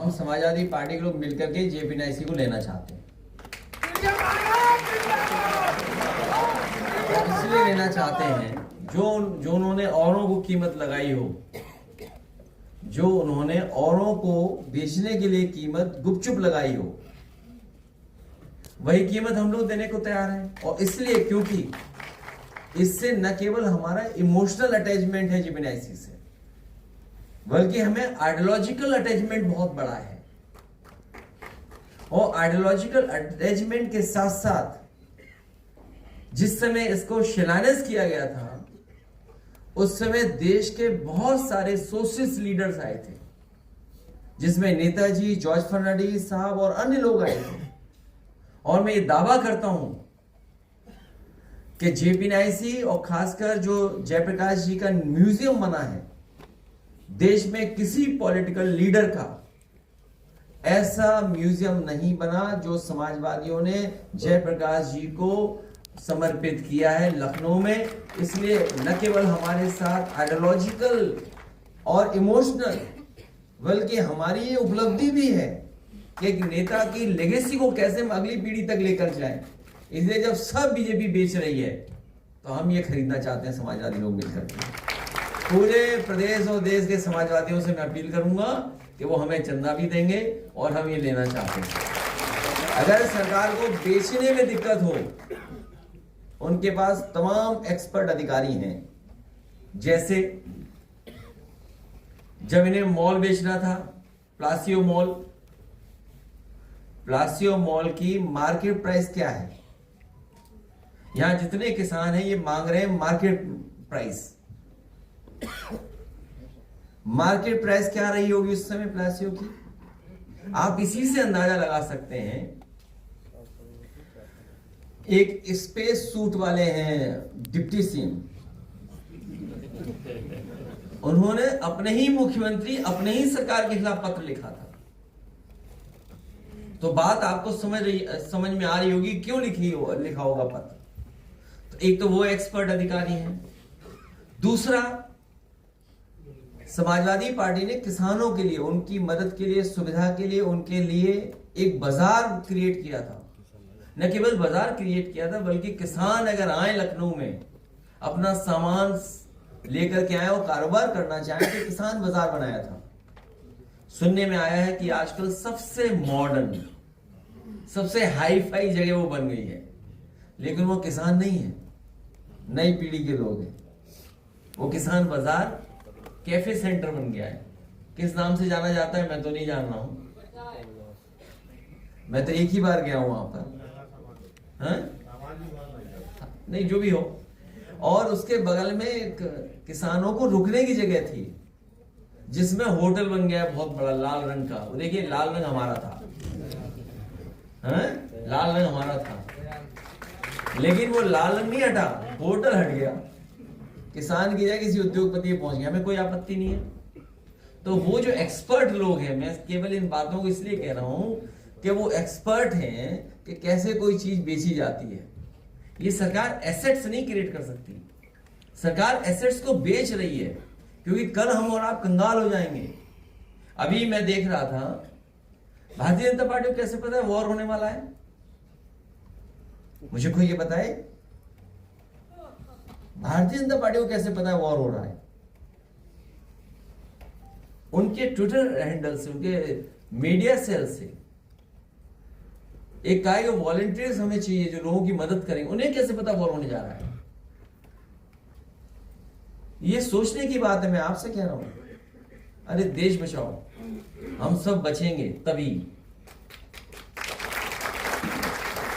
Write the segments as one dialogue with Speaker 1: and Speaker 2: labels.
Speaker 1: हम समाजवादी पार्टी के लोग मिलकर के JP-NIC को लेना चाहते हैं। इसलिए लेना चाहते हैं जो उन्होंने औरों को कीमत लगाई हो, जो उन्होंने औरों को बेचने के लिए कीमत गुपचुप लगाई हो, वही कीमत हम लोग देने को तैयार हैं। और इसलिए क्योंकि इससे न केवल हमारा इमोशनल अटैचमेंट है JP-NIC से, बल्कि हमें आइडियोलॉजिकल अटैचमेंट बहुत बड़ा है। और आइडियोलॉजिकल अटैचमेंट के साथ साथ जिस समय इसको शिलान्यास किया गया था, उस समय देश के बहुत सारे सोशलिस्ट लीडर्स आए थे, जिसमें नेताजी, जॉर्ज फर्नांडिस साहब और अन्य लोग आए थे। और मैं ये दावा करता हूं कि JP-NIC और खासकर जो जयप्रकाश जी का म्यूजियम बना है, देश में किसी पॉलिटिकल लीडर का ऐसा म्यूजियम नहीं बना जो समाजवादियों ने जयप्रकाश जी को समर्पित किया है लखनऊ में। इसलिए न केवल हमारे साथ आइडियोलॉजिकल और इमोशनल, बल्कि हमारी ये उपलब्धि भी है कि एक नेता की लेगेसी को कैसे हम अगली पीढ़ी तक लेकर जाएं। इसलिए जब सब बीजेपी बेच रही है तो हम ये खरीदना चाहते हैं समाजवादी लोग मिलकर। पूरे प्रदेश और देश के समाजवादियों से मैं अपील करूंगा कि वो हमें चंदा भी देंगे और हम ये लेना चाहते हैं। अगर सरकार को बेचने में दिक्कत हो, उनके पास तमाम एक्सपर्ट अधिकारी हैं। जैसे जब इन्हें मॉल बेचना था, प्लासियो मॉल की मार्केट प्राइस क्या है? यहां जितने किसान हैं ये मांग रहे हैं मार्केट प्राइस। मार्केट प्राइस क्या रही होगी उस समय प्लासियो की? आप इसी से अंदाजा लगा सकते हैं। एक स्पेस सूट वाले हैं डिप्टी सीएम, उन्होंने अपने ही मुख्यमंत्री, अपने ही सरकार के खिलाफ पत्र लिखा था। तो बात आपको समझ में आ रही होगी क्यों लिखा होगा पत्र। तो एक तो वो एक्सपर्ट अधिकारी हैं, दूसरा समाजवादी पार्टी ने किसानों के लिए, उनकी मदद के लिए, सुविधा के लिए, उनके लिए एक बाजार क्रिएट किया था। न केवल बाजार क्रिएट किया था, बल्कि किसान अगर आए लखनऊ में अपना सामान लेकर के आए और कारोबार करना चाहे तो किसान बाजार बनाया था। सुनने में आया है कि आजकल सबसे मॉडर्न, सबसे हाई फाई जगह वो बन गई है, लेकिन वो किसान नहीं है, नई पीढ़ी के लोग हैं। वो किसान बाजार कैफे सेंटर बन गया है। किस नाम से जाना जाता है मैं तो नहीं जान रहा हूं, मैं तो एक ही बार गया हूं वहां पर। हाँ? नहीं, जो भी हो। और उसके बगल में एक किसानों को रुकने की जगह थी, जिसमें होटल बन गया बहुत बड़ा लाल रंग का। देखिए लाल रंग हमारा था, हाँ? लाल रंग हमारा था, लेकिन वो लाल रंग नहीं हटा, होटल हट गया। किसान की जगह किसी उद्योगपति पहुंच गया। हमें कोई आपत्ति नहीं है। तो वो जो एक्सपर्ट लोग हैं, मैं केवल इन बातों को इसलिए कह रहा हूं कि वो एक्सपर्ट हैं कि कैसे कोई चीज बेची जाती है। ये सरकार एसेट्स नहीं क्रिएट कर सकती। सरकार एसेट्स को बेच रही है, क्योंकि कल हम और आप कंगाल हो जाएंगे। अभी मैं देख रहा था, भारतीय जनता पार्टी को कैसे पता है वॉर होने वाला है? मुझे कोई ये बताए, भारतीय जनता पार्टी को कैसे पता है वॉर हो रहा है? उनके ट्विटर हैंडल से, उनके मीडिया सेल से एक कहा कि वॉलंटियर्स हमें चाहिए जो लोगों की मदद करेंगे। उन्हें कैसे पता वॉर होने जा रहा है? ये सोचने की बात है। मैं आपसे कह रहा हूं, अरे देश बचाओ, हम सब बचेंगे तभी।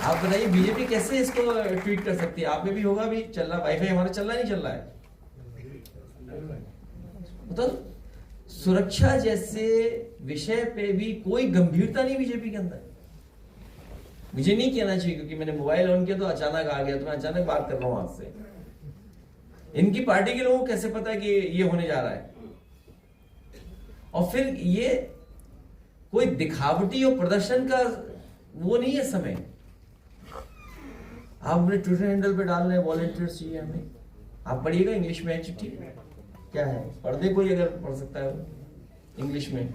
Speaker 1: आप बताइए बीजेपी कैसे इसको ट्वीट कर सकती है? आप में भी होगा, भी चल रहा, वाईफाई हमारा चल रहा नहीं चल रहा है? तो सुरक्षा जैसे विषय पे भी कोई गंभीरता नहीं बीजेपी के अंदर। मुझे नहीं कहना चाहिए, क्योंकि मैंने मोबाइल ऑन किया तो अचानक आ गया, तो मैं अचानक बात कर रहा हूं आपसे। इनकी पार्टी के लोगों को कैसे पता है कि ये होने जा रहा है? और फिर ये कोई दिखावटी और प्रदर्शन का वो नहीं है समय। आप अपने ट्विटर हैंडल पे डाल रहे हैं वॉलंटियर्स चाहिए हमें। आप पढ़िएगा इंग्लिश में चिट्ठी क्या है, पढ़ दे कोई अगर पढ़ सकता है इंग्लिश में।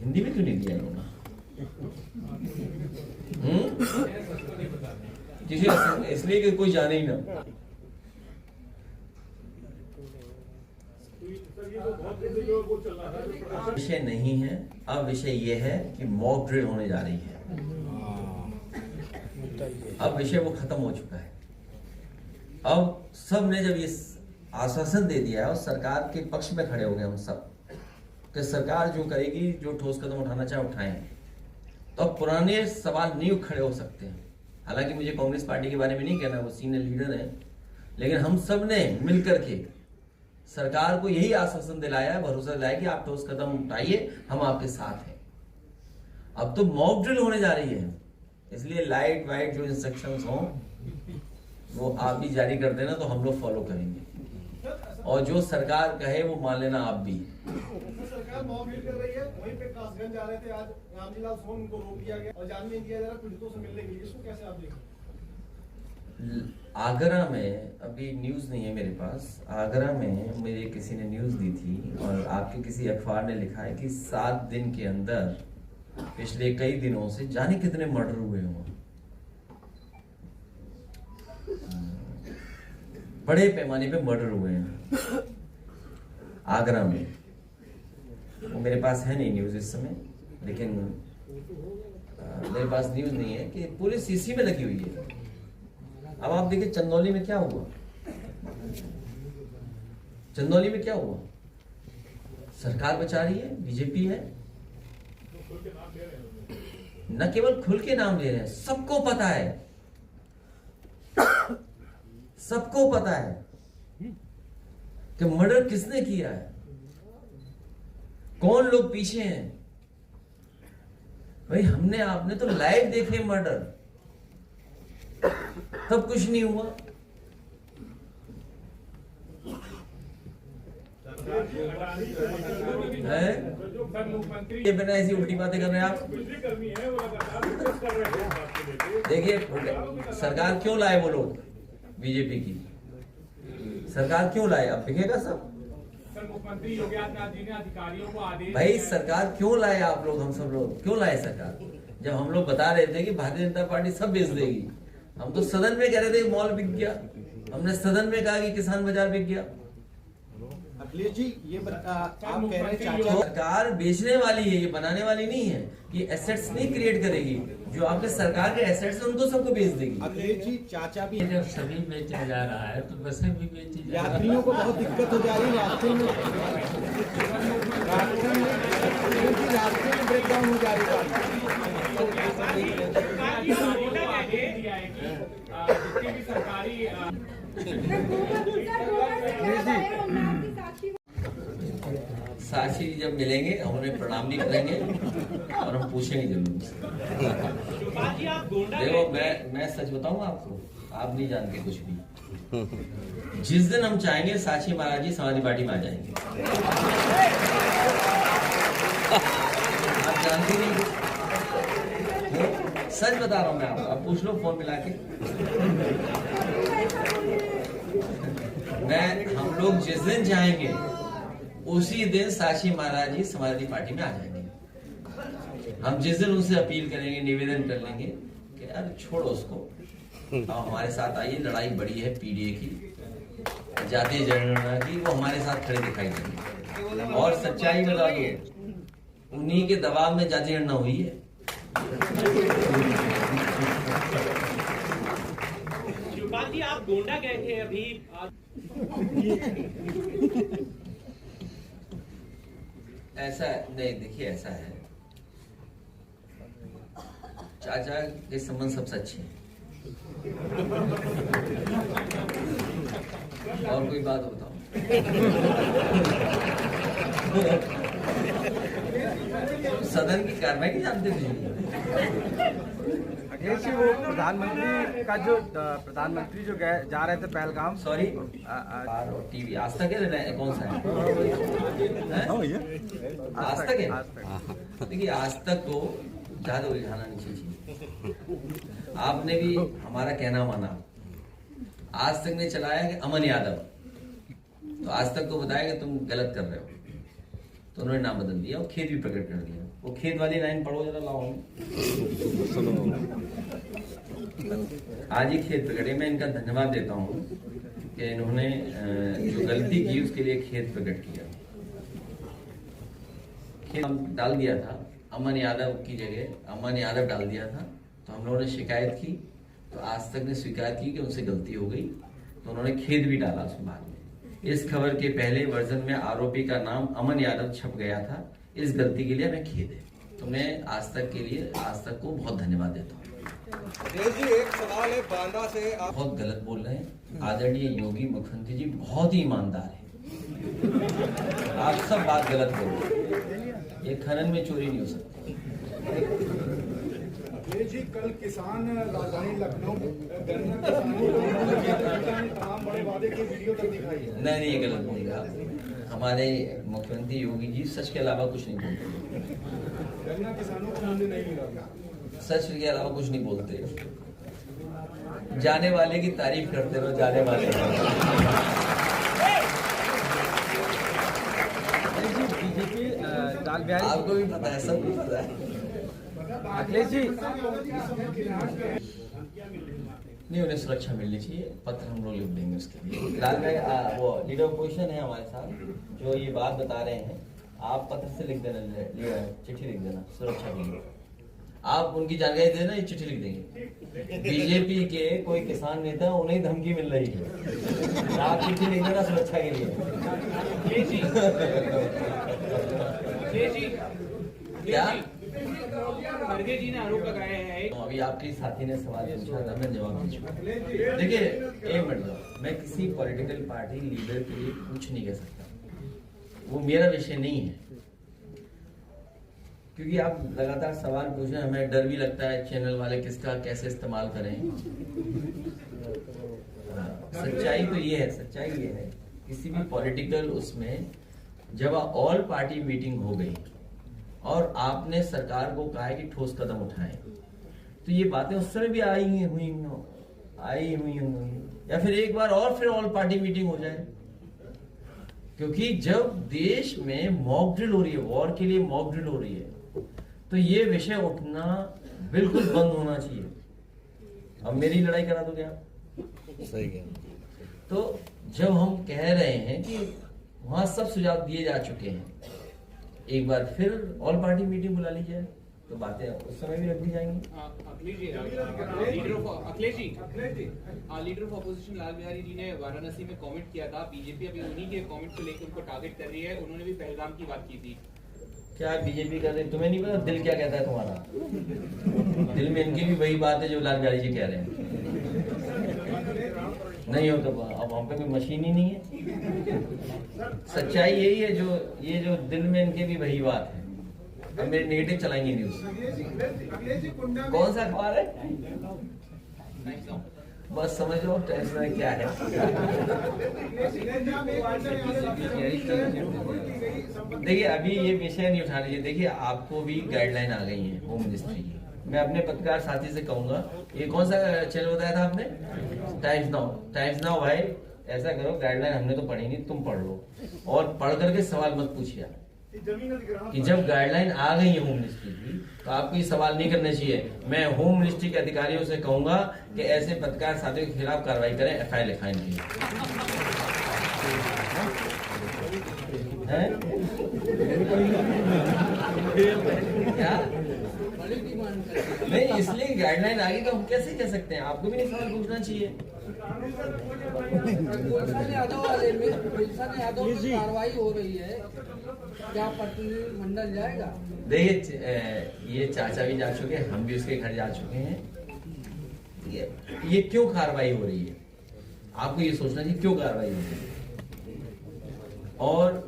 Speaker 1: हिंदी में क्यों नहीं दिया इन्होंने? किसी इसलिए कि कोई जाने ही ना। विषय नहीं है, अब विषय यह है कि मॉक ड्रिल होने जा रही है। अब विषय वो खत्म हो चुका है। अब सब ने जब ये आश्वासन दे दिया है और सरकार के पक्ष में खड़े हो गए हम सब कि सरकार जो करेगी, जो ठोस कदम उठाना चाहे उठाएं, तो अब पुराने सवाल नहीं खड़े हो सकते हैं। हालांकि मुझे कांग्रेस पार्टी के बारे में नहीं कहना, वो सीनियर लीडर है, लेकिन हम सब ने मिलकर के सरकार को यही आश्वासन दिलाया है, भरोसा दिलाया कि आप ठोस कदम उठाइए, हम आपके साथ हैं। अब तो मॉक ड्रिल होने जा रही है, इसलिए लाइट वाइट जो इंस्ट्रक्शंस हों वो आप भी जारी कर देना, तो हम लोग फॉलो करेंगे, और जो सरकार कहे वो मान लेना आप भी।
Speaker 2: सरकार मॉक ड्रिल कर रही है, वहीं पे कासगंज जा रहे थे आज रामजीलाल सोन, उनको रोक दिया गया और जान नहीं दिया जा रहा पीड़ितों से मिलने के लिए, इसको कैसे आप देखें?
Speaker 1: आगरा में, अभी न्यूज नहीं है मेरे पास, आगरा में मुझे किसी ने न्यूज दी थी और आपके किसी अखबार ने लिखा है कि 7 दिन के अंदर पिछले कई दिनों से जाने कितने मर्डर हुए हुए, बड़े पैमाने पे मर्डर हुए हैं आगरा में। वो मेरे पास है नहीं न्यूज इस समय, लेकिन मेरे पास न्यूज नहीं है कि पुलिस इसी में लगी हुई है। अब आप देखिए चंदौली में क्या हुआ, चंदौली में क्या हुआ, सरकार बचा रही है, बीजेपी है, न केवल खुल के नाम ले रहे हैं, सबको पता है, सबको पता है कि मर्डर किसने किया है, कौन लोग पीछे हैं। भाई हमने आपने तो लाइव देखे मर्डर, तब कुछ नहीं हुआ। है ये बिना ऐसी उल्टी बातें कर रहे हैं आप। देखिए सरकार क्यों लाए वो लोग, बीजेपी की सरकार क्यों लाए, अब दिखेगा सब।
Speaker 3: मुख्यमंत्री योगी आदित्यनाथ जी ने अधिकारियों को आदेश, भाई
Speaker 1: सरकार क्यों लाए आप लोग, हम सब लोग क्यों लाए सरकार, जब हम लोग बता रहे थे कि भारतीय जनता पार्टी सब बेच देगी। हम तो सदन में कह रहे थे मॉल बिक गया, हमने सदन में कहा कि किसान बाजार बिक गया।
Speaker 2: अखिलेश जी ये आप कह रहे हैं
Speaker 1: सरकार बेचने वाली है, ये बनाने वाली नहीं है, ये एसेट्स नहीं क्रिएट करेगी, जो आपके सरकार के एसेट्स हैं उनको सबको बेच देगी।
Speaker 2: अखिलेश जी चाचा भी
Speaker 4: जब सभी बेचा जा रहा है तो बसें भी बेची जा रही है,
Speaker 2: यात्रियों को बहुत दिक्कत हो जा रही है, रास्ते में ब्रेकडाउन हो जा रही है।
Speaker 1: साक्षी जी जब मिलेंगे हम उन्हें प्रणाम भी करेंगे और हम पूछेंगे जरूर। देखो मैं सच बताऊं आपको, आप नहीं जानते कुछ भी। जिस दिन हम चाहेंगे साक्षी महाराज जी समाजवादी पार्टी में आ जाएंगे, आप जानते नहीं, सच बता रहा हूं मैं आपको, आप पूछ लो फोन मिला के। हम लोग जिस दिन चाहेंगे उसी दिन साक्षी महाराज जी समाजवादी पार्टी में आ जाएंगे। हम जिस दिन उनसे अपील करेंगे, निवेदन कर लेंगे कि यार छोड़ो उसको, अब हमारे साथ आइए, लड़ाई बड़ी है पीडीए की, जातीय जनगणना की, वो हमारे साथ खड़े दिखाई देंगे। और सच्चाई बता दो, उन्हीं के दबाव में जातीय जनगणना हुई है।
Speaker 5: शिवपाल जी आप गोंडा गए थे अभी,
Speaker 1: ऐसा नहीं, देखिए ऐसा है, चाचा के संबंध सबसे अच्छे हैं। और कोई बात बताओ। सदन की कार्रवाई नहीं जानते थे।
Speaker 6: अखिलेश जी वो प्रधानमंत्री जो जा रहे थे पहलगाम,
Speaker 1: सॉरी टीवी आज तक है, कौन सा है? आज तक है। देखिए आज तक को ज्यादा उलझाना नहीं चाहिए। आपने भी हमारा कहना माना, आज तक ने चलाया कि अमन यादव, तो आज तक को बताया कि तुम गलत कर रहे हो, तो उन्होंने नाम बदल दिया और खेद भी प्रकट कर दिया। वो खेत वाली लाइन पढ़ो जरा, लाओ। आज ही खेत प्रकटे, मैं इनका धन्यवाद देता हूँ कि इन्होंने जो गलती की उसके लिए खेत प्रकट किया। खेत डाल दिया था, अमन यादव की जगह अमन यादव डाल दिया था, तो हम लोगों ने शिकायत की, तो आज तक ने स्वीकार की कि उनसे गलती हो गई, तो उन्होंने खेत भी डाला उसके बाद में। इस खबर के पहले वर्जन में आरोपी का नाम अमन यादव छप गया था। इस गलती के लिए हमें खेद है। तो मैं आज तक को बहुत धन्यवाद देता हूँ।
Speaker 6: जी एक सवाल है, बांदा से आप
Speaker 1: बहुत गलत बोल रहे हैं। आदरणीय योगी मुख्यमंत्री जी बहुत ही ईमानदार है, आप सब बात गलत बोल रहे हैं। ये खनन में चोरी नहीं हो सकती।
Speaker 2: अखिलेश जी, कल किसान राजधानी लखनऊ गन्ना किसानों तमाम बड़े वादे की वीडियो तक दिखाई है।
Speaker 1: नहीं, ये गलत बोल रहे हैं। हमारे मुख्यमंत्री योगी जी सच के अलावा कुछ नहीं बोलते।
Speaker 2: गन्ना किसानों को मूल्य नहीं मिला,
Speaker 1: सच के अलावा कुछ नहीं बोलते। जाने वाले की तारीफ करते रहो, जाने वाले।
Speaker 6: बीजेपी लाल बिहारी,
Speaker 1: आपको भी पता है, सबको पता है।
Speaker 6: अखिलेश जी
Speaker 1: नहीं, उन्हें सुरक्षा मिलनी चाहिए। पत्र हम लोग लिख देंगे उसके लिए। लाल भाई वो लीडर ऑपोजिशन है हमारे साथ, जो ये बात बता रहे हैं, आप पत्र से लिख देना, चिट्ठी लिख देना सुरक्षा के लिए। आप उनकी जानकारी दे देना, ये चिट्ठी लिख देंगे। बीजेपी के कोई किसान नेता, उन्हें धमकी मिल रही है, आप चिट्ठी लिख देना सुरक्षा के लिए। क्या
Speaker 5: खड़गे जी ने आरोप लगाया है,
Speaker 1: अभी आपके साथी ने सवाल पूछा था, मैं जवाब दे चुका। देखिए, एक मिनट, मैं किसी पॉलिटिकल पार्टी लीडर के लिए कुछ नहीं कह सकता, वो मेरा विषय नहीं है। क्योंकि आप लगातार सवाल पूछ रहे हैं, हमें डर भी लगता है चैनल वाले किसका कैसे इस्तेमाल करें। सच्चाई तो ये है, किसी भी पॉलिटिकल उसमें जब ऑल पार्टी मीटिंग हो गई और आपने सरकार को कहा है कि ठोस कदम उठाएं, तो ये बातें उस समय भी आई हुई या फिर एक बार और फिर ऑल पार्टी मीटिंग हो जाए। क्योंकि जब देश में मॉक ड्रिल हो रही है, वॉर के लिए मॉक ड्रिल हो रही है, तो ये विषय उठना बिल्कुल बंद होना चाहिए। अब मेरी लड़ाई करा दोगे आप?
Speaker 6: सही है।
Speaker 1: तो जब हम कह रहे हैं कि वहां सब सुझाव दिए जा चुके हैं, एक बार फिर ऑल पार्टी मीटिंग बुला ली जाए, तो बातें उस समय भी रख दी जाएंगी।
Speaker 5: Leader of opposition Lal Bihari ji ने वाराणसी में कमेंट किया था, बीजेपी अभी उन्हीं के कमेंट को लेकर उनको टारगेट कर रही है। उन्होंने भी पहलगाम की बात की थी।
Speaker 1: क्या बीजेपी कर रही, तुम्हें नहीं पता दिल क्या कहता है तुम्हारा? दिल में इनकी भी वही बात है जो लाल बिहारी जी कह रहे हैं। नहीं हो तो अब हम पे कोई मशीन ही नहीं है। सच्चाई यही है, ये जो दिल में इनके भी वही बात है। अब मेरे नेगेटिव चलाएंगे न्यूज। कौन सा अखबार है? बस समझ लो टेंशन क्या है। देखिए, अभी ये विषय नहीं उठा लीजिए। देखिए, आपको भी गाइडलाइन आ गई है होम मिनिस्ट्री की। मैं अपने पत्रकार साथी से कहूंगा, ये कौन सा चैनल बताया था आपने? टाइम्स नाउ भाई, ऐसा करो, गाइडलाइन हमने तो पढ़ी नहीं, तुम पढ़ लो और पढ़ करके सवाल मत पूछिए कि जब गाइडलाइन आ गई है होम मिनिस्ट्री की, तो आपको ये सवाल नहीं करने चाहिए। मैं होम मिनिस्ट्री के अधिकारियों से कहूंगा कि ऐसे पत्रकार साथियों के खिलाफ कार्रवाई करें, FIR लिखाएं इनकी। क्या नहीं, इसलिए गाइडलाइन आ गई तो हम कैसे कह सकते हैं? आपको भी नहीं सवाल पूछना चाहिए।
Speaker 7: कार्रवाई हो रही है, क्या प्रतिनिधिमंडल जाएगा?
Speaker 1: देखिए, ये चाचा भी जा चुके हैं, हम भी उसके घर जा चुके हैं। ये क्यों कार्रवाई हो रही है, आपको ये सोचना चाहिए क्यों कार्रवाई हो रही है। और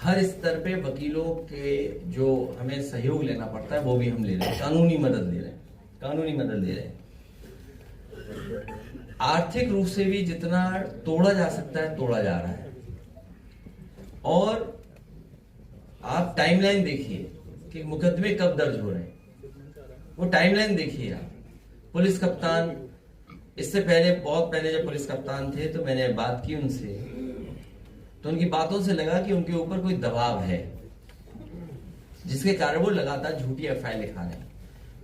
Speaker 1: हर स्तर पे वकीलों के जो हमें सहयोग लेना पड़ता है वो भी हम ले रहे हैं, कानूनी मदद ले रहे हैं। आर्थिक रूप से भी जितना तोड़ा जा सकता है तोड़ा जा रहा है। और आप टाइमलाइन देखिए कि मुकदमे कब दर्ज हो रहे हैं, वो टाइमलाइन देखिए आप। पुलिस कप्तान, इससे पहले बहुत पहले जब पुलिस कप्तान थे तो मैंने बात की उनसे, तो उनकी बातों से लगा कि उनके ऊपर कोई दबाव है। जिसके कारण वो लगातार झूठी एफआईआर लिखा रहे हैं।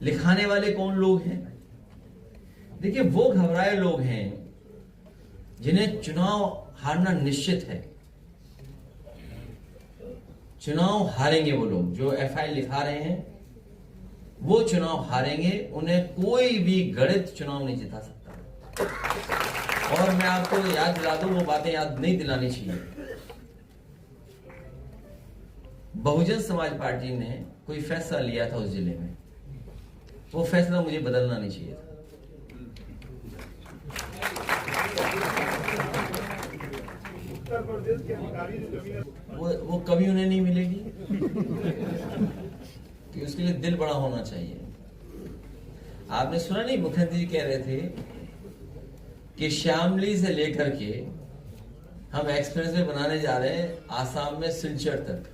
Speaker 1: लिखाने वाले कौन लोग हैं? देखिए, वो घबराए लोग हैं जिन्हें चुनाव हारना निश्चित है। चुनाव हारेंगे वो लोग जो एफआईआर लिखा रहे हैं, वो चुनाव हारेंगे। उन्हें कोई भी गणित चुनाव नहीं जिता सकता। और मैं आपको याद दिला दूं, वो बातें याद नहीं दिलानी चाहिए। बहुजन समाज पार्टी ने कोई फैसला लिया था उस जिले में, वो फैसला मुझे बदलना नहीं चाहिए था।
Speaker 2: उत्तर प्रदेश के अधिकारी जो जमीन
Speaker 1: वो कभी उन्हें नहीं मिलेगी कि उसके लिए दिल बड़ा होना चाहिए। आपने सुना नहीं, मुख्यमंत्री जी कह रहे थे कि शामली से लेकर के हम एक्सप्रेसवे बनाने जा रहे हैं आसाम में सिलचर तक।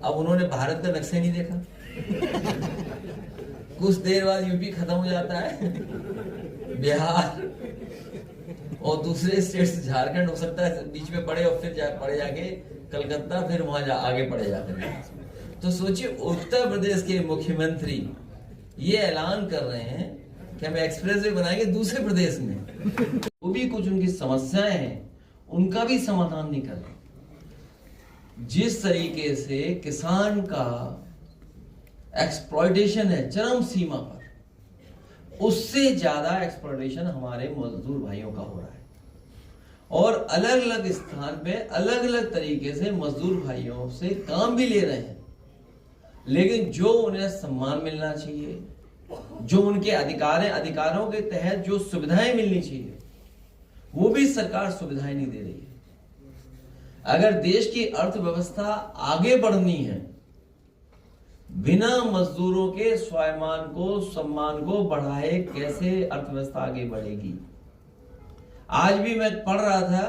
Speaker 1: अब उन्होंने भारत का नक्शा नहीं देखा। कुछ देर बाद यूपी खत्म हो जाता है, बिहार और दूसरे स्टेट्स, झारखंड हो सकता है बीच में पड़े, और फिर पड़े जाके कलकत्ता, फिर वहां आगे पड़े जाकर। तो सोचिए, उत्तर प्रदेश के मुख्यमंत्री ये ऐलान कर रहे हैं कि हम एक्सप्रेसवे बनाएंगे दूसरे प्रदेश में। वो भी कुछ उनकी समस्याएं हैं, उनका भी समाधान नहीं कर रहे। जिस तरीके से किसान का एक्सप्लॉयटेशन है चरम सीमा पर, उससे ज्यादा एक्सप्लॉयटेशन हमारे मजदूर भाइयों का हो रहा है। और अलग अलग स्थान पे अलग अलग तरीके से मजदूर भाइयों से काम भी ले रहे हैं, लेकिन जो उन्हें सम्मान मिलना चाहिए, जो उनके अधिकारों के तहत जो सुविधाएं मिलनी चाहिए, वो भी सरकार सुविधाएं नहीं दे रही है। अगर देश की अर्थव्यवस्था आगे बढ़नी है, बिना मजदूरों के स्वाभिमान को, सम्मान को बढ़ाए कैसे अर्थव्यवस्था आगे बढ़ेगी? आज भी मैं पढ़ रहा था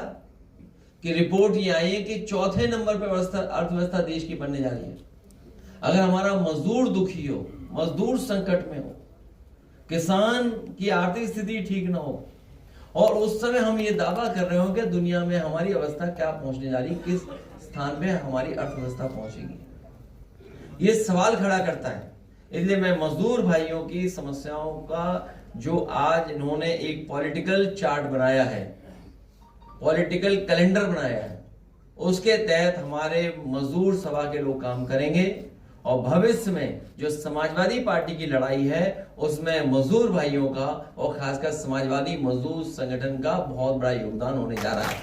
Speaker 1: कि रिपोर्ट ये आई है कि चौथे नंबर पर अर्थव्यवस्था देश की बनने जा रही है। अगर हमारा मजदूर दुखी हो, मजदूर संकट में हो, किसान की आर्थिक स्थिति ठीक ना हो, और उस समय हम ये दावा कर रहे हो कि दुनिया में हमारी अवस्था क्या पहुंचने जा रही, किस स्थान पे हमारी अर्थव्यवस्था पहुंचेगी, ये सवाल खड़ा करता है। इसलिए मैं मजदूर भाइयों की समस्याओं का जो आज इन्होंने एक पॉलिटिकल चार्ट बनाया है, पॉलिटिकल कैलेंडर बनाया है, उसके तहत हमारे मजदूर सभा के लोग काम करेंगे। और भविष्य में जो समाजवादी पार्टी की लड़ाई है, उसमें मजदूर भाइयों का और खासकर समाजवादी मजदूर संगठन का बहुत बड़ा योगदान होने जा रहा है।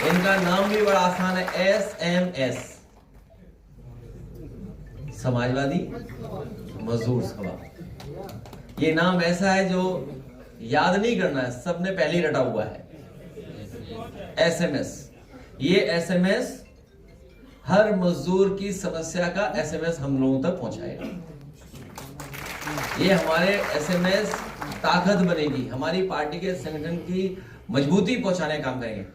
Speaker 1: इनका नाम भी बड़ा आसान है, SMS, समाजवादी मजदूर सभा। ये नाम ऐसा है जो याद नहीं करना है, सबने पहले ही रटा हुआ है, SMS। ये SMS हर मजदूर की समस्या का SMS हम लोगों तक पहुंचाएगा। ये हमारे SMS ताकत बनेगी, हमारी पार्टी के संगठन की मजबूती पहुंचाने का काम करेंगे।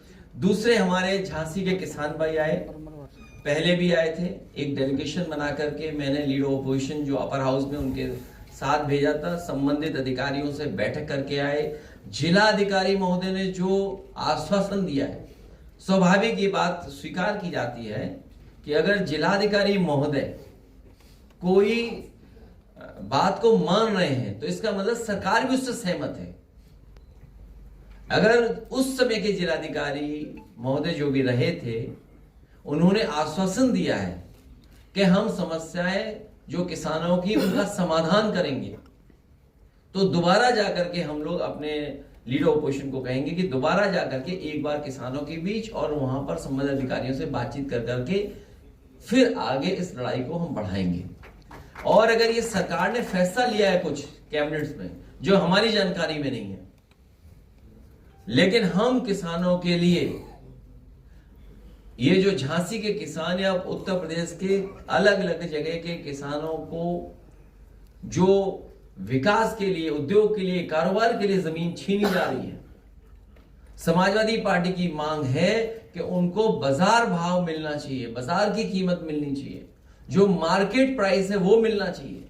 Speaker 1: दूसरे हमारे झांसी के किसान भाई आए, पहले भी आए थे, एक डेलीगेशन बना करके मैंने लीडर ऑपोजिशन जो अपर हाउस में उनके साथ भेजा था, संबंधित अधिकारियों से बैठक करके आए। जिला अधिकारी महोदय ने जो आश्वासन दिया है, स्वाभाविक ये बात स्वीकार की जाती है कि अगर जिलाधिकारी महोदय कोई बात को मान रहे हैं तो इसका मतलब सरकार भी उससे सहमत है। अगर उस समय के जिलाधिकारी महोदय जो भी रहे थे, उन्होंने आश्वासन दिया है कि हम समस्याएं जो किसानों की उनका समाधान करेंगे, तो दोबारा जाकर के हम लोग अपने लीडर ऑपोजिशन को कहेंगे कि दोबारा जाकर के एक बार किसानों के बीच और वहां पर संबंधित अधिकारियों से बातचीत कर करके फिर आगे इस लड़ाई को हम बढ़ाएंगे। और अगर ये सरकार ने फैसला लिया है कुछ कैबिनेट्स में जो हमारी जानकारी में नहीं है, लेकिन हम किसानों के लिए, ये जो झांसी के किसान या उत्तर प्रदेश के अलग अलग जगह के किसानों को जो विकास के लिए, उद्योग के लिए, कारोबार के लिए जमीन छीनी जा रही है, समाजवादी पार्टी की मांग है कि उनको बाजार भाव मिलना चाहिए, बाजार की कीमत मिलनी चाहिए, जो मार्केट प्राइस है वो मिलना चाहिए,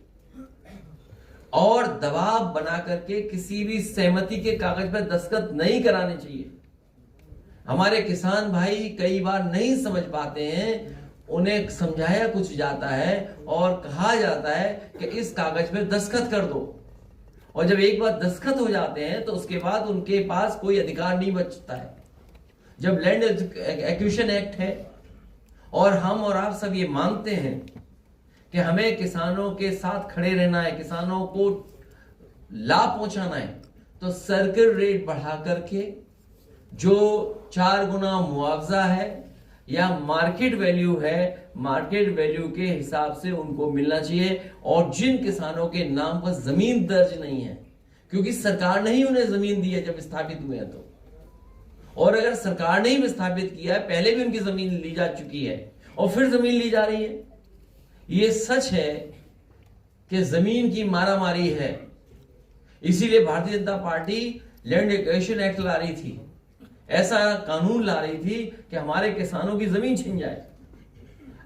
Speaker 1: और दबाव बना करके किसी भी सहमति के कागज पर दस्तखत नहीं कराने चाहिए। हमारे किसान भाई कई बार नहीं समझ पाते हैं, उन्हें समझाया कुछ जाता है और कहा जाता है कि इस कागज पे दस्तखत कर दो, और जब एक बार दस्तखत हो जाते हैं तो उसके बाद उनके पास कोई अधिकार नहीं बचता है। जब लैंड एक्विजिशन एक्ट है और हम और आप सब ये मानते हैं कि हमें किसानों के साथ खड़े रहना है, किसानों को लाभ पहुंचाना है, तो सर्किल रेट बढ़ा करके जो 4 गुना मुआवजा है या मार्केट वैल्यू है, मार्केट वैल्यू के हिसाब से उनको मिलना चाहिए। और जिन किसानों के नाम पर जमीन दर्ज नहीं है, क्योंकि सरकार ने ही उन्हें जमीन दी है जब स्थापित हुए हैं, तो और अगर सरकार ने ही विस्थापित किया है, पहले भी उनकी जमीन ली जा चुकी है और फिर जमीन ली जा रही है। ये सच है कि जमीन की मारामारी है। इसीलिए Bharatiya Janata party land acquisition act ला रही थी, ऐसा कानून ला रही थी कि हमारे किसानों की जमीन छीन जाए।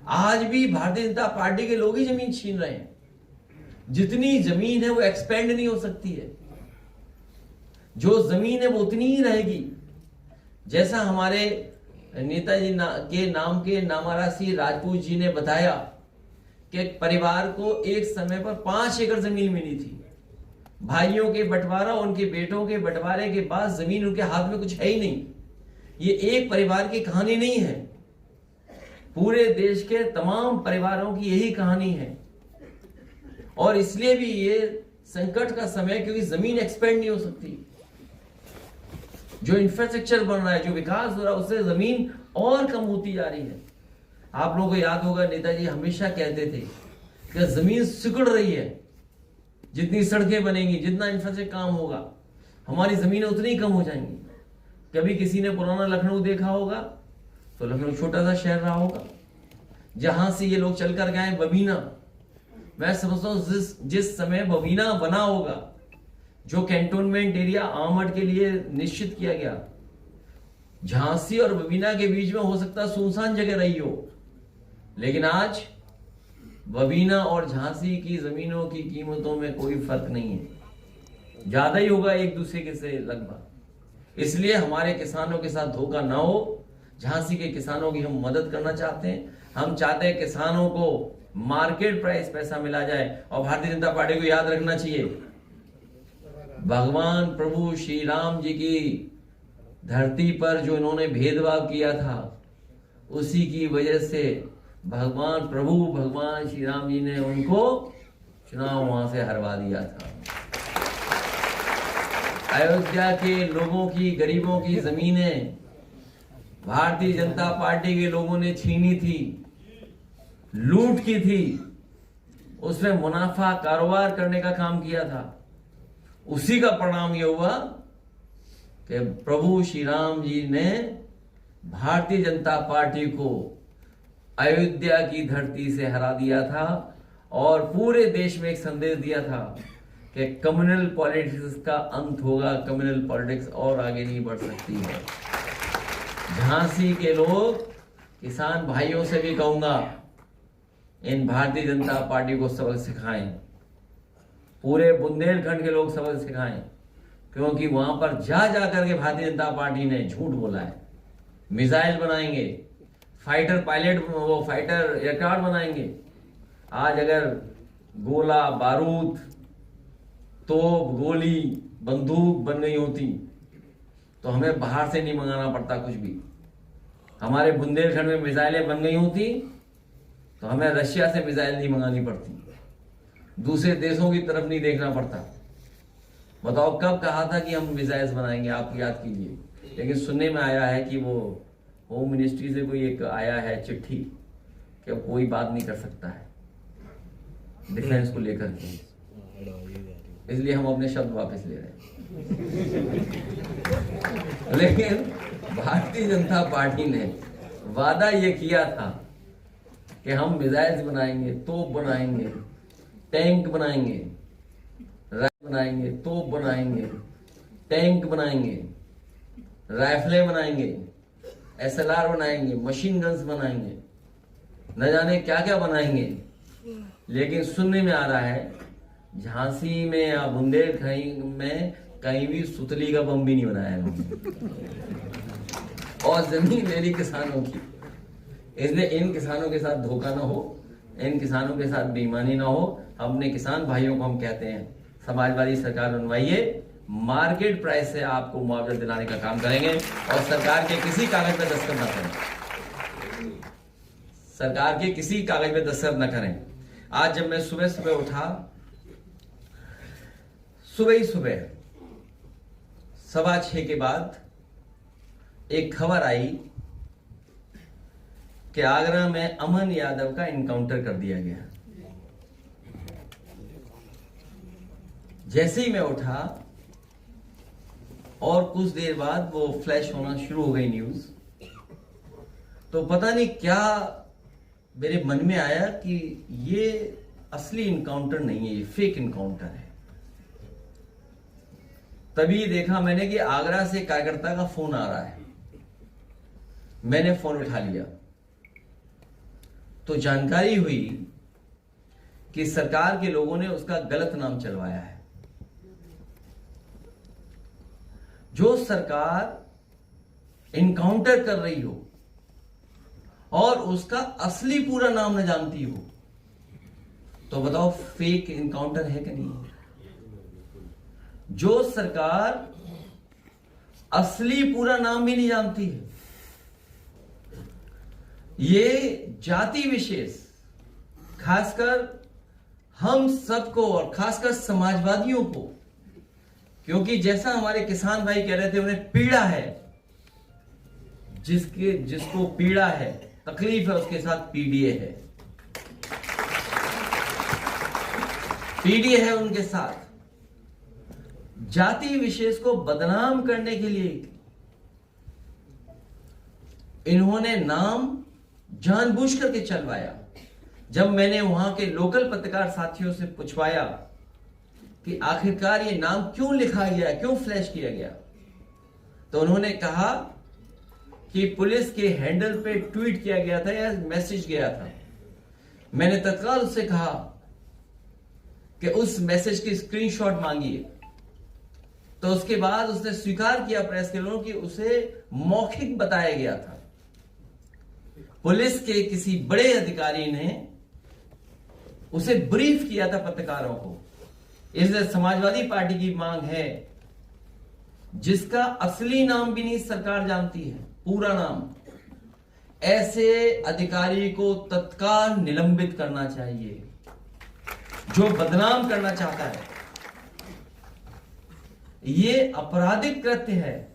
Speaker 1: आज भी भारतीय जनता पार्टी के लोग ही जमीन छीन रहे हैं। जितनी जमीन है वो एक्सपेंड नहीं हो सकती है, जो जमीन है वो उतनी ही रहेगी। जैसा हमारे नेताजी के नाम के नामारासी राजपूत जी ने बताया कि परिवार को एक समय पर 5 एकड़ जमीन मिली थी। भाइयों के बंटवारा, उनके बेटों के बंटवारे के बाद जमीन उनके हाथ में कुछ है ही नहीं। ये एक परिवार की कहानी नहीं है, पूरे देश के तमाम परिवारों की यही कहानी है। और इसलिए भी ये संकट का समय, क्योंकि जमीन एक्सपेंड नहीं हो सकती। जो इंफ्रास्ट्रक्चर बन रहा है, जो विकास हो रहा है, उससे जमीन और कम होती जा रही है। आप लोगों को याद होगा, नेताजी हमेशा कहते थे कि जमीन सिकुड़ रही है, जितनी सड़कें बनेंगी, जितना इंफ्रास्ट्रक्चर काम होगा, हमारी जमीनें उतनी कम हो जाएंगी। कभी किसी ने पुराना लखनऊ देखा होगा, तो लखनऊ छोटा सा शहर रहा होगा, जहां से ये लोग चलकर गए बबीना। मैं समझता हूं जिस समय बबीना बना होगा, जो कैंटोनमेंट एरिया आमड के लिए निश्चित किया गया, झांसी और बबीना के बीच में हो सकता सुनसान जगह रही हो, लेकिन आज बबीना और झांसी की जमीनों की कीमतों में कोई फर्क नहीं है, ज्यादा ही होगा एक दूसरे के से लगभग। इसलिए हमारे किसानों के साथ धोखा ना हो। झांसी के किसानों की हम मदद करना चाहते हैं। हम चाहते हैं किसानों को मार्केट प्राइस पैसा मिला जाए। और भारतीय जनता पार्टी को याद रखना चाहिए, भगवान प्रभु श्री राम जी की धरती पर जो इन्होंने भेदभाव किया था, उसी की वजह से भगवान श्री राम जी ने उनको चुनाव वहां से हरवा दिया था। अयोध्या के लोगों की, गरीबों की जमीनें भारतीय जनता पार्टी के लोगों ने छीनी थी, लूट की थी, उसमें मुनाफा कारोबार करने का काम किया था। उसी का परिणाम यह हुआ कि प्रभु श्री राम जी ने भारतीय जनता पार्टी को अयोध्या की धरती से हरा दिया था और पूरे देश में एक संदेश दिया था कि कम्युनल पॉलिटिक्स का अंत होगा, कम्युनल पॉलिटिक्स और आगे नहीं बढ़ सकती है। झांसी के लोग, किसान भाइयों से भी कहूंगा, इन भारतीय जनता पार्टी को सबक सिखाएं। पूरे बुंदेलखंड के लोग सबक सिखाएं, क्योंकि वहां पर जा करके भारतीय जनता पार्टी ने झूठ बोला है। मिसाइल बनाएंगे, फाइटर पायलट, वो फाइटर एयरक्राफ्ट बनाएंगे। आज अगर गोला बारूद, तोप, गोली, बंदूक बन गई होती तो हमें बाहर से नहीं मंगाना पड़ता कुछ भी। हमारे बुंदेलखंड में मिसाइलें बन गई होती तो हमें रशिया से मिसाइल नहीं मंगानी पड़ती, दूसरे देशों की तरफ नहीं देखना पड़ता। बताओ कब कहा था कि हम मिसाइल्स बनाएंगे, आप याद कीजिए। लेकिन सुनने में आया है कि वो होम मिनिस्ट्री से कोई एक आया है चिट्ठी कि अब कोई बात नहीं कर सकता है डिफेंस को लेकर के, इसलिए हम अपने शब्द वापस ले रहे हैं। लेकिन भारतीय जनता पार्टी ने वादा ये किया था कि हम मिसाइल्स बनाएंगे, तोप बनाएंगे, टैंक बनाएंगे, बनाएंगे, तोप बनाएंगे, टैंक बनाएंगे, राइफलें बनाएंगे, SLR बनाएंगे, मशीन गन्स बनाएंगे, न जाने क्या क्या बनाएंगे। लेकिन सुनने में आ रहा है झांसी में या बुंदेलखंड में कहीं भी सुतली का बम भी नहीं बनाया है और जमीन ले ली किसानों की। इसलिए इन किसानों के साथ धोखा ना हो, इन किसानों के साथ बेईमानी ना हो। अपने किसान भाइयों को हम कहते हैं, समाजवादी सरकार बनवाइए, मार्केट प्राइस से आपको मुआवजा दिलाने का काम करेंगे और सरकार के किसी कागज पे दस्तखत ना करें, सरकार के किसी कागज पे दस्तखत ना करें। आज जब मैं सुबह सुबह उठा, सुबह ही सुबह 6:15 के बाद एक खबर आई कि आगरा में अमन यादव का इनकाउंटर कर दिया गया। जैसे ही मैं उठा और कुछ देर बाद वो फ्लैश होना शुरू हो गई न्यूज, तो पता नहीं क्या मेरे मन में आया कि ये असली इनकाउंटर नहीं है, ये फेक इनकाउंटर है। तभी देखा मैंने कि आगरा से कार्यकर्ता का फोन आ रहा है। मैंने फोन उठा लिया तो जानकारी हुई कि सरकार के लोगों ने उसका गलत नाम चलवाया है। जो सरकार इनकाउंटर कर रही हो और उसका असली पूरा नाम न जानती हो, तो बताओ फेक इनकाउंटर है कि नहीं? जो सरकार असली पूरा नाम भी नहीं जानती है, ये जाति विशेष, खासकर हम सबको और खासकर समाजवादियों को, क्योंकि जैसा हमारे किसान भाई कह रहे थे, उन्हें पीड़ा है, जिसको पीड़ा है, तकलीफ है, उसके साथ पीडीए है, पीडीए है उनके साथ। जाति विशेष को बदनाम करने के लिए इन्होंने नाम जानबूझ करके चलवाया। जब मैंने वहां के लोकल पत्रकार साथियों से पूछवाया कि आखिरकार ये नाम क्यों लिखा गया, क्यों फ्लैश किया गया, तो उन्होंने कहा कि पुलिस के हैंडल पे ट्वीट किया गया था या मैसेज गया था। मैंने तत्काल उससे कहा कि उस मैसेज की स्क्रीनशॉट मांगिए, तो उसके बाद उसने स्वीकार किया प्रेस के लोगों कि उसे मौखिक बताया गया था। पुलिस के किसी बड़े अधिकारी ने उसे ब्रीफ किया था पत्रकारों को। इसलिए समाजवादी पार्टी की मांग है, जिसका असली नाम भी नहीं सरकार जानती है, पूरा नाम, ऐसे अधिकारी को तत्काल निलंबित करना चाहिए जो बदनाम करना चाहता है। ये आपराधिक कृत्य है।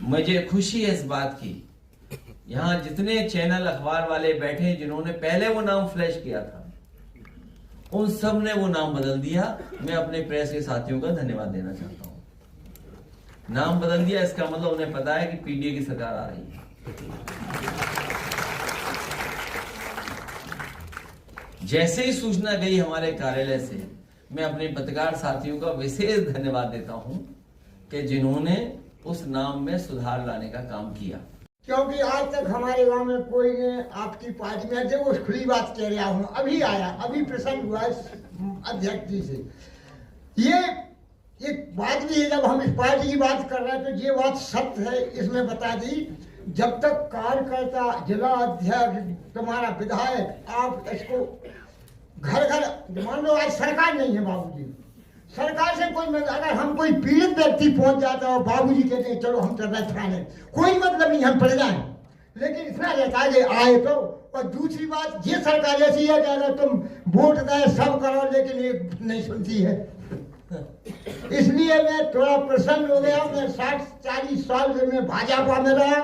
Speaker 1: मुझे खुशी है इस बात की, यहां जितने चैनल अखबार वाले बैठे जिन्होंने पहले वो नाम फ्लैश किया था, उन सब ने वो नाम बदल दिया। मैं अपने प्रेस के साथियों का धन्यवाद देना चाहता हूं। नाम बदल दिया, इसका मतलब उन्हें पता है कि पीडीए की सरकार आ रही है। जैसे ही सूचना गई हमारे कार्यालय से, मैं अपने पत्रकार साथियों का विशेष धन्यवाद देता हूं कि जिन्होंने उस नाम में सुधार लाने का काम किया।
Speaker 8: क्योंकि आज तक हमारे गांव में कोई ने आपकी पार्टी में, देखो खुली बात कह रहा हूँ, अभी आया, अभी प्रसन्न हुआ अध्यक्ष जी से। ये एक बात भी है, जब हम इस पार्टी की बात कर रहे हैं तो ये बात सत्य है, इसमें बता दी। जब तक कार्यकर्ता, जिला अध्यक्ष, तुम्हारा विधायक, आप इसको घर घर, मान लो आज सरकार नहीं है बाबूजी, सरकार से कोई मतलब, अगर हम कोई पीड़ित व्यक्ति पहुंच जाता है, बाबूजी कहते हैं चलो हम चल रहे थाने, कोई मतलब नहीं, हम पड़ जाए, लेकिन इतना रहता है आए तो। और दूसरी बात, ये सरकार ऐसी है कि अगर तुम वोट दे सब करो, लेकिन ये नहीं सुनती है। इसलिए मैं थोड़ा प्रसन्न हो गया। मैं 60-40 साल से मैं भाजपा में रहा।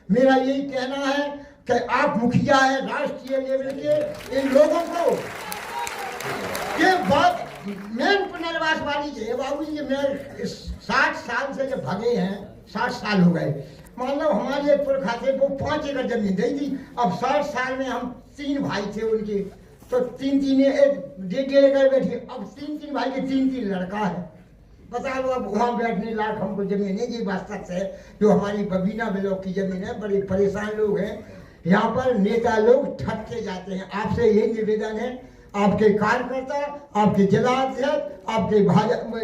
Speaker 8: मेरा यही कहना है कि आप मुखिया है राष्ट्रीय लेवल के, इन लोगों को ये बात मेन पुनर्वास वाली है बाबूजी। ये मेरे 60 साल से जब भगे हैं, 60 साल हो गए, मान लो हमारे पुरखा थे वो 5 एकड़ जमीन दी थी। अब 60 साल में हम 3 भाई थे उनके, तो 3-3 1.5 एकड़ बैठी। अब 3-3 भाई के 3-3 लड़का है। बता लो अब वहाँ बैठने लायक हमको जमीन है। ये बात है जो हमारी बबीना ब्लॉक की जमीन है। बड़े परेशान लोग हैं यहाँ पर, नेता लोग ठगते जाते हैं। आपसे यही निवेदन है, आपके कार्यकर्ता, आपके जिला अध्यक्ष, आपके भाजपा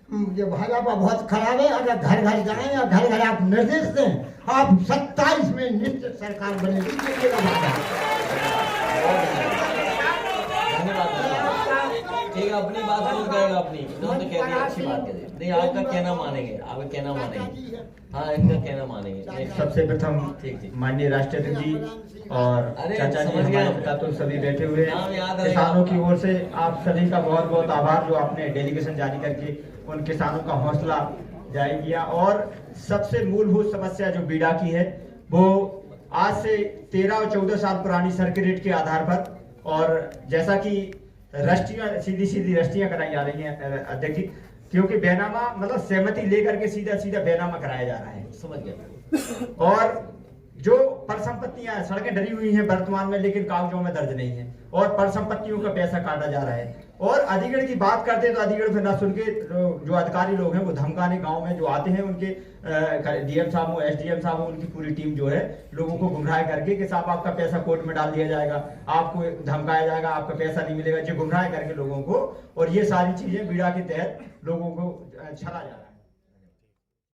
Speaker 8: ये भाजपा बहुत खराब है। अगर घर घर जाएं या घर घर आप निर्देश दें, आप 27 में निश्चित सरकार बनेगी। ये मेरा वादा है।
Speaker 1: ठीक है, अपनी बात कौन कहेगा? अपनी इन्होंने तो कह दिया, अच्छी बात है। नहीं, आपका कहना मानेंगे, आपका कहना मानेंगे। हाँ, इनका कहना मानेंगे। नहीं,
Speaker 9: सबसे प्रथम
Speaker 1: ठीक।
Speaker 9: माननीय राष्ट्रपति जी और
Speaker 1: अरे,
Speaker 9: चाचा जी
Speaker 1: समझ गया।
Speaker 9: हमारे पिता तो सभी बैठे हुए
Speaker 1: नाम याद रहेगा।
Speaker 9: किसानों की ओर से आप सभी का बहुत बहुत आभार, जो आपने डेलीगेशन जारी करके उन किसानों का हौसला जारी किया। और सबसे मूलभूत समस्या जो बीड़ा की है, वो आज से 13 और 14 साल पुरानी सर्किट रेट के आधार पर, और जैसा कि रजिस्ट्रियां सीधी रजिस्ट्रियां कराई जा रही हैं अध्यक्ष जी, क्योंकि बैनामा मतलब सहमति लेकर के सीधा बैनामा कराया जा रहा है।
Speaker 1: समझ गया।
Speaker 9: और जो परिसंपत्तियां, सड़कें डरी हुई हैं वर्तमान में, लेकिन कागजों में दर्ज नहीं है, और परिसंपत्तियों का पैसा काटा जा रहा है। और अधिगढ़ की बात करते हैं तो अधिगढ़ फिर ना सुन के जो अधिकारी लोग हैं वो धमकाने गांव में जो आते हैं, उनके डीएम साहब हो, एसडीएम साहब हो, उनकी पूरी टीम जो है लोगों को गुमराह करके कि साहब आपका पैसा कोर्ट में डाल दिया जाएगा, आपको धमकाया जाएगा, आपका पैसा नहीं मिलेगा, जो गुमराह करके लोगों को, और ये सारी चीजें बीड़ा के तहत लोगों को छला जा रहा है।